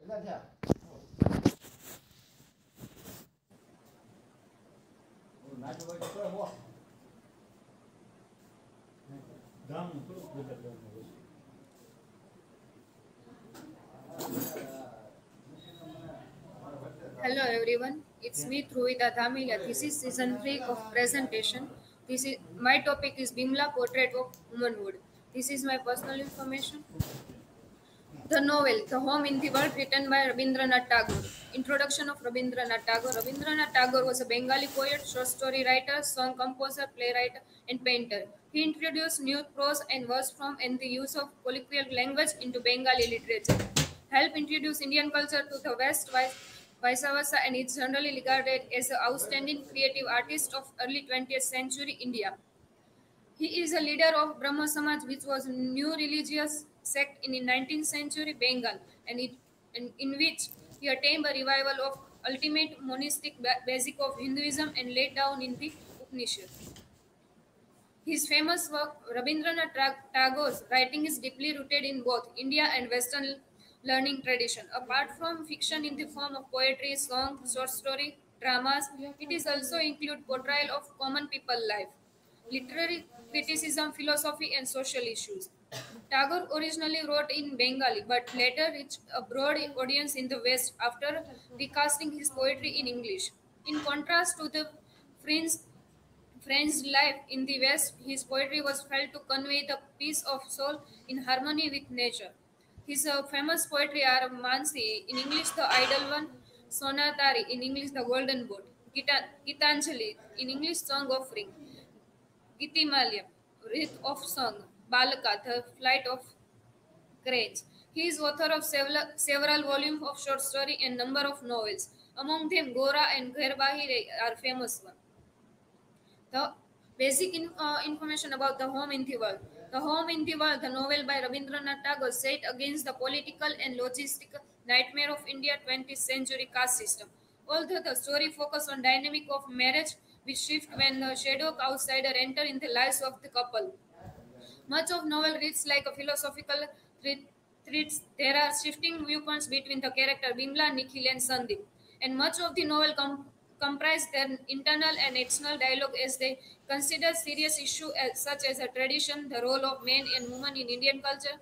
Hello everyone, it's me Truvita Thamila. This is season 3 of presentation. This is my topic is Bimla portrait of womanhood. This is my personal information. The novel The Home in the World written by Rabindranath Tagore. Introduction of Rabindranath Tagore. Rabindranath Tagore was a Bengali poet, short story writer, song composer, playwright and painter. He introduced new prose and verse form and the use of colloquial language into Bengali literature. Helped introduce Indian culture to the West, vice versa, and is generally regarded as an outstanding creative artist of early 20th century India. He is a leader of Brahmo Samaj, which was a new religious sect in the 19th century Bengal, and in which he attained a revival of ultimate monistic basic of Hinduism and laid down in the Upanishads. His famous work, Rabindranath Tagore's writing is deeply rooted in both India and Western learning tradition. Apart from fiction in the form of poetry, song, short story, dramas, it is also include portrayal of common people life, literary criticism, philosophy, and social issues. Tagore originally wrote in Bengali, but later reached a broad audience in the West after recasting his poetry in English. In contrast to the French French life in the West, his poetry was felt to convey the peace of soul in harmony with nature. His famous poetry are Mansi, in English the Idle One, Sonatari, in English the Golden Boat, Gitanjali, in English Song Offering, Gitimalyam, Wreath of Song, Balaka, the Flight of Cranes. He is author of several volumes of short story and number of novels. Among them, Gora and Ghair Bahire are famous ones. The basic information about The Home in the World. The Home in the World, the novel by Rabindranath Tagore, set against the political and logistical nightmare of India 20th century caste system. Although the story focuses on dynamic of marriage, which shift when the shadow outsider enter in the lives of the couple. Much of novel reads like a philosophical threads. There are shifting viewpoints between the character Bimla, Nikhil, and Sandeep, and much of the novel comprise their internal and external dialogue as they consider serious issues such as a tradition, the role of men and women in Indian culture,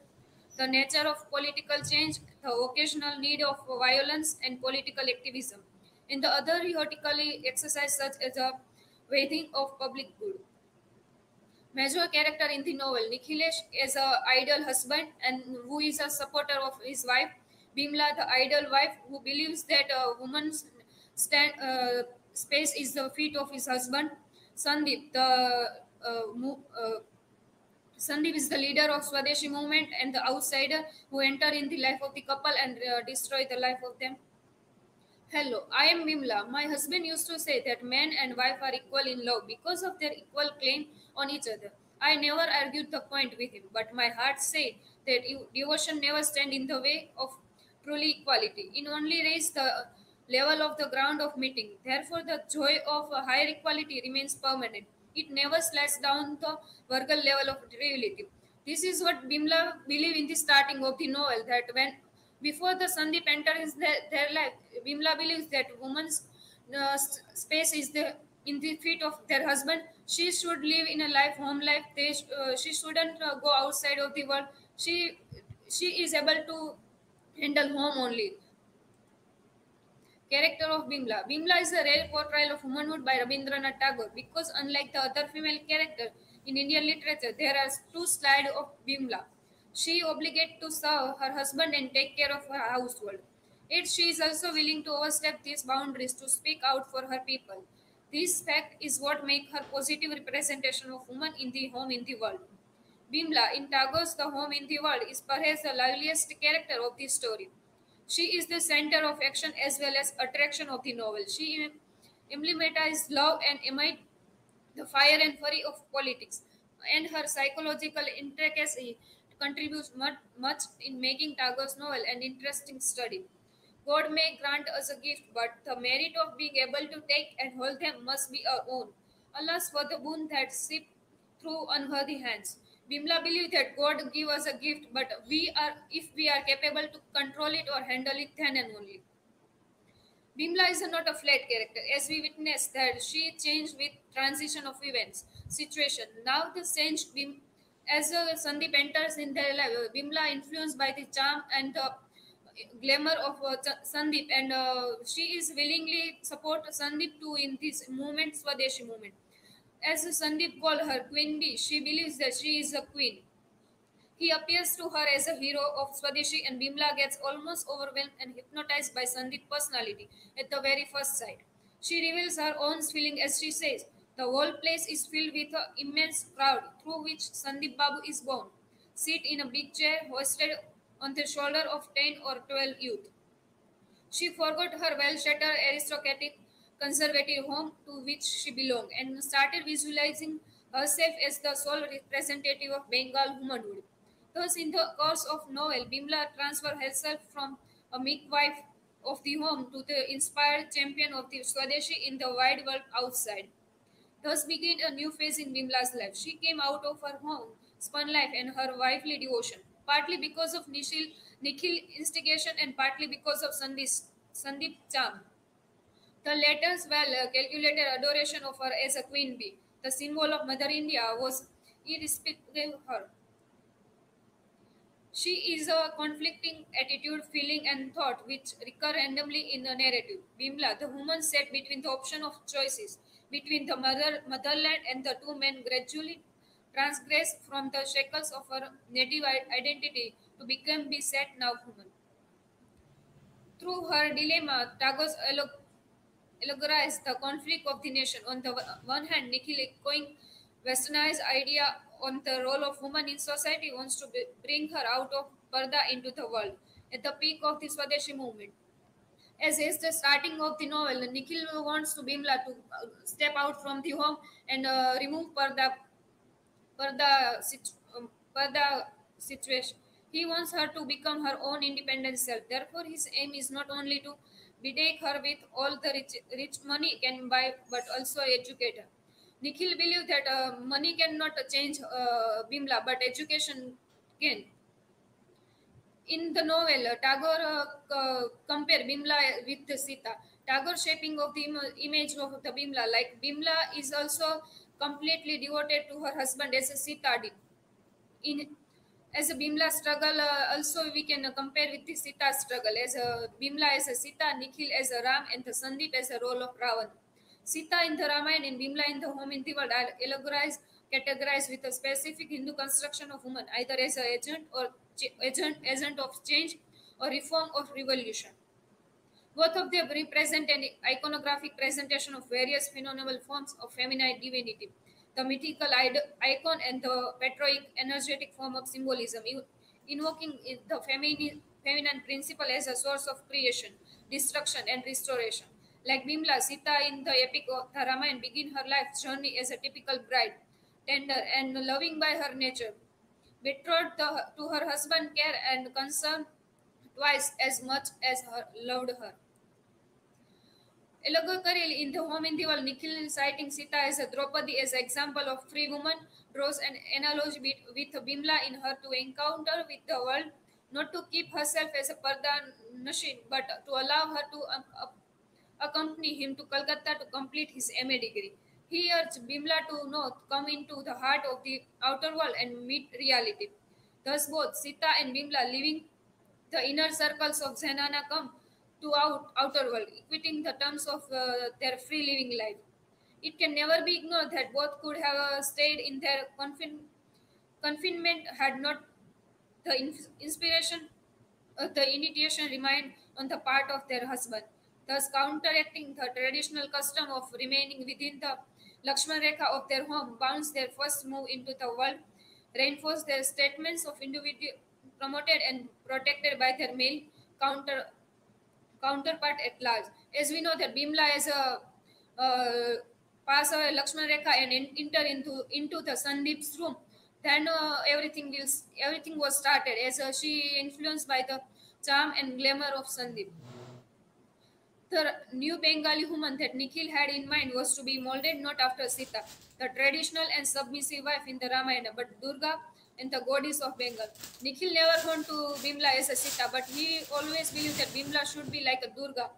the nature of political change, the occasional need of violence and political activism, and the other theoretical exercise such as a weighing of public good. Major character in the novel, Nikhilesh is a ideal husband and who is a supporter of his wife. Bimla, the ideal wife, who believes that a woman's space is the feet of his husband. Sandeep, Sandeep is the leader of Swadeshi movement and the outsider who enter in the life of the couple and destroy the life of them. Hello, I am Bimla. My husband used to say that man and wife are equal in love because of their equal claim on each other. I never argued the point with him, but my heart said that devotion never stand in the way of truly equality. It only raise the level of the ground of meeting. Therefore, the joy of a higher equality remains permanent. It never slides down the vertical level of reality. This is what Bimla believed in the starting of the novel, that when before the Sandeep enters their life, Bimla believes that woman's space is in the feet of their husband. She should live in a life, home life. She shouldn't go outside of the world. She is able to handle home only. Character of Bimla. Bimla is a rare portrayal of womanhood by Rabindranath Tagore because, unlike the other female character in Indian literature, there are two sides of Bimla. She is obligated to serve her husband and take care of her household. Yet she is also willing to overstep these boundaries to speak out for her people. This fact is what makes her positive representation of woman in the home in the world. Bimla in Tagore's The Home in the World is perhaps the liveliest character of the story. She is the center of action as well as attraction of the novel. She emblematizes love and amid the fire and fury of politics, and her psychological intricacy contributes much in making Tagore's novel an interesting study. God may grant us a gift, but the merit of being able to take and hold them must be our own. Alas for the boon that slip through unworthy hands. Bimla believed that God give us a gift, but if we are capable to control it or handle it, then and only. Bimla is not a flat character, as we witnessed that she changed with transition of events, situation. Now the changed as Sandeep enters in their life, Bimla influenced by the charm and the glamour of Sandeep, and she is willingly support Sandeep too in this movement, Swadeshi movement. As Sandeep called her Queen Bee, she believes that she is a queen. He appears to her as a hero of Swadeshi, and Bimla gets almost overwhelmed and hypnotized by Sandeep's personality at the very first sight. She reveals her own feeling as she says, "The whole place is filled with an immense crowd through which Sandeep Babu is born. Sit in a big chair hoisted on the shoulder of 10 or 12 youth." She forgot her well-sheltered aristocratic conservative home to which she belonged and started visualizing herself as the sole representative of Bengal womanhood. Thus, in the course of novel, Bimla transferred herself from a meek wife of the home to the inspired champion of the Swadeshi in the wide world outside. Thus began a new phase in Bimla's life. She came out of her home, spun life, and her wifely devotion, partly because of Nikhil instigation and partly because of Sandeep charm. The latter's well calculated adoration of her as a queen bee, the symbol of Mother India, was irrespective of her. She is a conflicting attitude, feeling, and thought which recur randomly in the narrative. Bimla, the woman sat between the option of choices between the motherland and the two men gradually transgress from the shackles of her native identity to become beset now woman. Through her dilemma, Tagore allegorized the conflict of the nation. On the one hand, Nikhil, echoing westernized idea on the role of woman in society, wants to bring her out of Parda into the world at the peak of the Swadeshi movement. As is the starting of the novel, Nikhil wants to Bimla to step out from the home and remove for the situation. He wants her to become her own independent self. Therefore, his aim is not only to betake her with all the rich money can buy, but also educate her. Nikhil believes that money cannot change Bimla, but education can. In the novel, Tagore compare Bimla with Sita. Tagore shaping of the image of the Bimla, like Bimla is also completely devoted to her husband as Sita did. In as a Bimla struggle, also we can compare with the Sita struggle as a Bimla as a Sita, Nikhil as a Ram, and the Sandeep as a role of Ravan. Sita in the Ramayana and Bimla in the home in the world are categorized with a specific Hindu construction of woman, either as an agent or agent of change or reform or revolution. Both of them represent an iconographic presentation of various phenomenal forms of feminine divinity, the mythical icon and the patriotic energetic form of symbolism, invoking the feminine principle as a source of creation, destruction, and restoration. Like Bimla, Sita in the epic of the Ramayana begin her life journey as a typical bride, tender and loving by her nature, betrothed to her husband, care and concern twice as much as her loved her. Allegorically, in the home in the world, Nikhil citing Sita as a Draupadi as an example of free woman draws an analogy with Bimla in her to encounter with the world, not to keep herself as a Parda Nashin, but to allow her to accompany him to Calcutta to complete his MA degree. He urged Bimla to not come into the heart of the outer world and meet reality. Thus, both Sita and Bimla living the inner circles of Zenana come to outer world, equating the terms of their free living life. It can never be ignored that both could have stayed in their confinement had not the inspiration the initiation remained on the part of their husband, thus counteracting the traditional custom of remaining within the Lakshman Rekha of their home, bounds their first move into the world, reinforced their statements of individual promoted and protected by their male counter counterpart at large. As we know that Bimla is a pass away Lakshman Rekha and enter into the Sandeep's room. Then everything was started as she influenced by the charm and glamour of Sandeep. The new Bengali woman that Nikhil had in mind was to be molded not after Sita, the traditional and submissive wife in the Ramayana, but Durga, and the goddess of Bengal. Nikhil never want to Bimla as a Sita, but he always believed that Bimla should be like a Durga.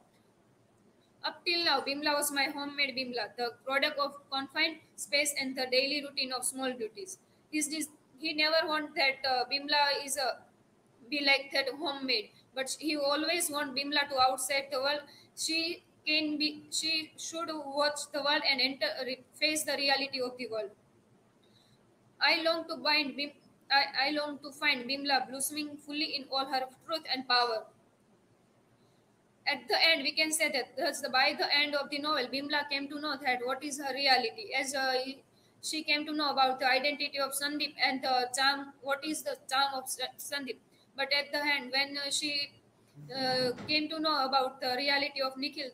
Up till now, Bimla was my homemade Bimla, the product of confined space and the daily routine of small duties. He never want that Bimla is a be like that homemade, but he always want Bimla to outside the world. She should watch the world and face the reality of the world. I long to bind Bim, I long to find Bimla blossoming fully in all her truth and power. At the end, we can say that by the end of the novel, Bimla came to know that what is her reality. As she came to know about the identity of Sandeep and the charm, what is the charm of Sandeep. But at the end, when she came to know about the reality of Nikhil,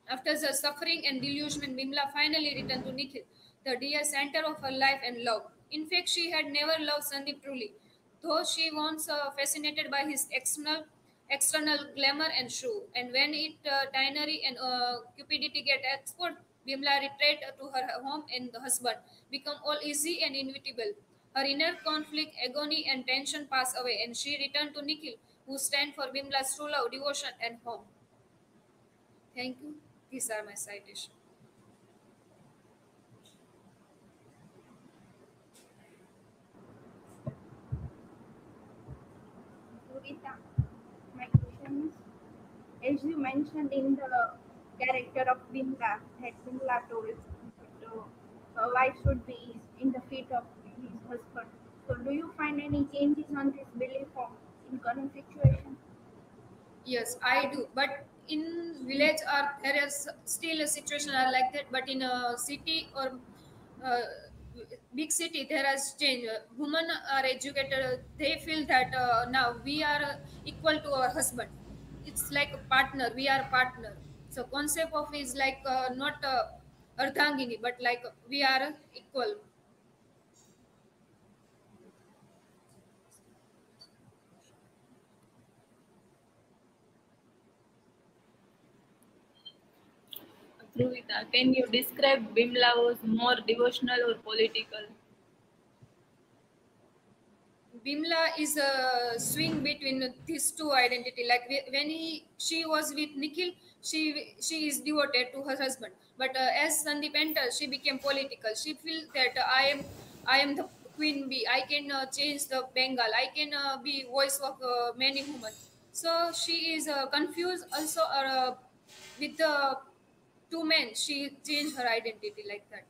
after the suffering and delusion, Bimla finally returned to Nikhil, the dear center of her life and love. In fact, she had never loved Sandeep truly, though she once fascinated by his external glamour and show. And when it tinery and cupidity get exposed, Bimla retreated to her home and the husband become all easy and inevitable. Her inner conflict, agony, and tension pass away, and she returned to Nikhil, who stand for Bimla's true love, devotion, and home. Thank you. These are my citations. Purita, my question is, as you mentioned in the character of Bimla, that Bimla told that a wife should be in the feet of his husband. So, do you find any changes on this belief of in current situation? Yes, I do. But in village, or there is still a situation are like that. But in a city or uh, big city, there has change. Women are educated. They feel that now we are equal to our husband. It's like a partner. We are a partner. So concept of is like not ardhangini, but like we are equal. Truvita, can you describe Bimla was more devotional or political? Bimla is a swing between these two identity. Like when she was with Nikhil, she is devoted to her husband. But as Sandeep enters, she became political. She feels that I am the queen bee. I can change the Bengal. I can be voice of many women. So she is confused also with the two men. She changed her identity like that.